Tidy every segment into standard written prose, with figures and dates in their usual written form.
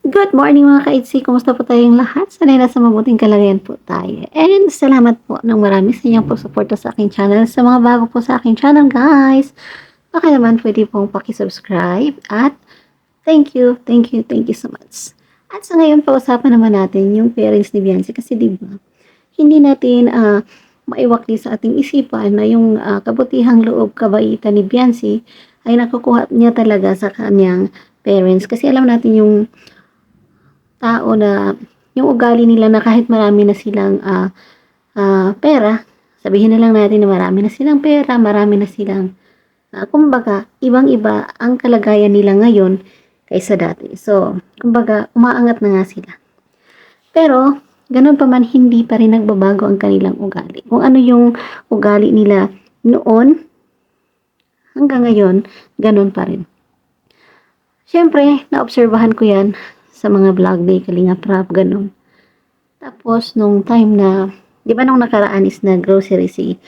Good morning mga ka-ITC, kumusta po tayong lahat? Sana'y nasa mabuting kalagayan po tayo. And salamat po ng marami sa inyong pagsuporta sa aking channel. Sa mga bago po sa aking channel guys, baka naman pwede pong pakisubscribe at thank you so much. At sa ngayon, pausapan naman natin yung parents ni Biancy kasi diba, hindi natin maiwakli sa ating isipan na yung kabutihang loob, kabaitan ni Biancy ay nakukuha niya talaga sa kanyang parents. Kasi alam natin yung tao na yung ugali nila na kahit marami na silang pera, sabihin na lang natin na marami na silang pera, marami na silang kumbaga, ibang-iba ang kalagayan nila ngayon kaysa dati. So, kumbaga, umaangat na nga sila. Pero, ganun pa man, hindi pa rin nagbabago ang kanilang ugali. Kung ano yung ugali nila noon, hanggang ngayon, ganun pa rin. Siyempre, naobserbahan ko yan sa mga vlog ni Kalinga Prab, ganun. Tapos, nung time na, di ba nung nakaraan is na grocery si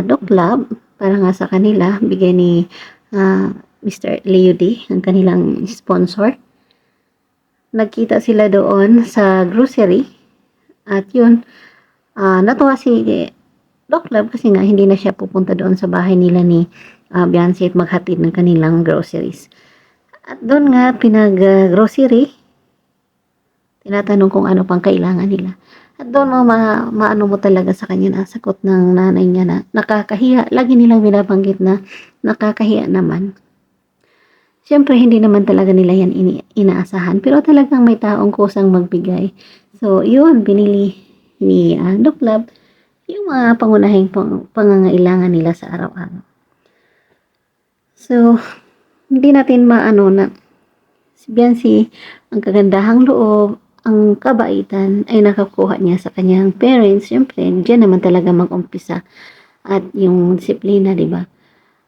Doc Lab, para nga sa kanila, bigay ni Mr. Leo D, ang kanilang sponsor. Nagkita sila doon sa grocery, at yun, natuwa si Doc Lab kasi nga hindi na siya pupunta doon sa bahay nila ni Biancy at maghatid ng kanilang groceries. At doon nga, pinag-grocery, tinatanong kung ano pang kailangan nila. At doon mo maano mo talaga sa kanya na sagot ng nanay niya na nakakahiya. Lagi nilang binabanggit na nakakahiya naman. Siyempre, hindi naman talaga nila yan inaasahan. Pero talagang may taong kusang magbigay. So, yun, binili ni Doc Lab yung mga pangunahing pangangailangan nila sa araw-araw. So, hindi natin maano na si Biancy, ang kagandahang loob, ang kabaitan ay nakakuha niya sa kanyang parents. Siyempre, diyan naman talaga mag-umpisa. At yung disiplina, di ba?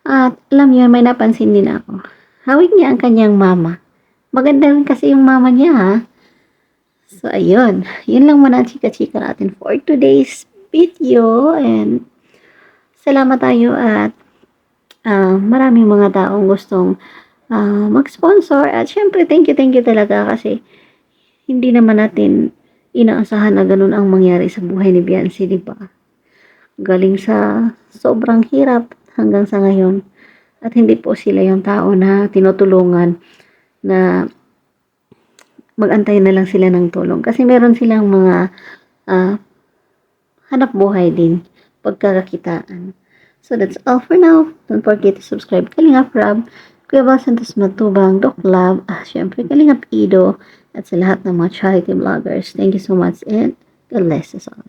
At alam niyo, may napansin din ako. Hawig niya ang kanyang mama. Maganda rin kasi yung mama niya, ha? So, ayun. Yun lang muna ang chika-chika natin for today's video. And salamat tayo at maraming mga taong gustong mag-sponsor. At syempre, thank you talaga kasi hindi naman natin inaasahan na ganun ang mangyari sa buhay ni Biancy, di ba? Galing sa sobrang hirap hanggang sa ngayon. At hindi po sila yung tao na tinutulungan na mag-antay na lang sila ng tulong. Kasi meron silang mga hanap buhay din, pagkakakitaan. So that's all for now. Don't forget to subscribe Kalinga Prab, Kuya Bal Santos Matubang, Doc Lab, syempre Kalinga Ido, at sa lahat ng mga charity vloggers. Thank you so much and God bless us all.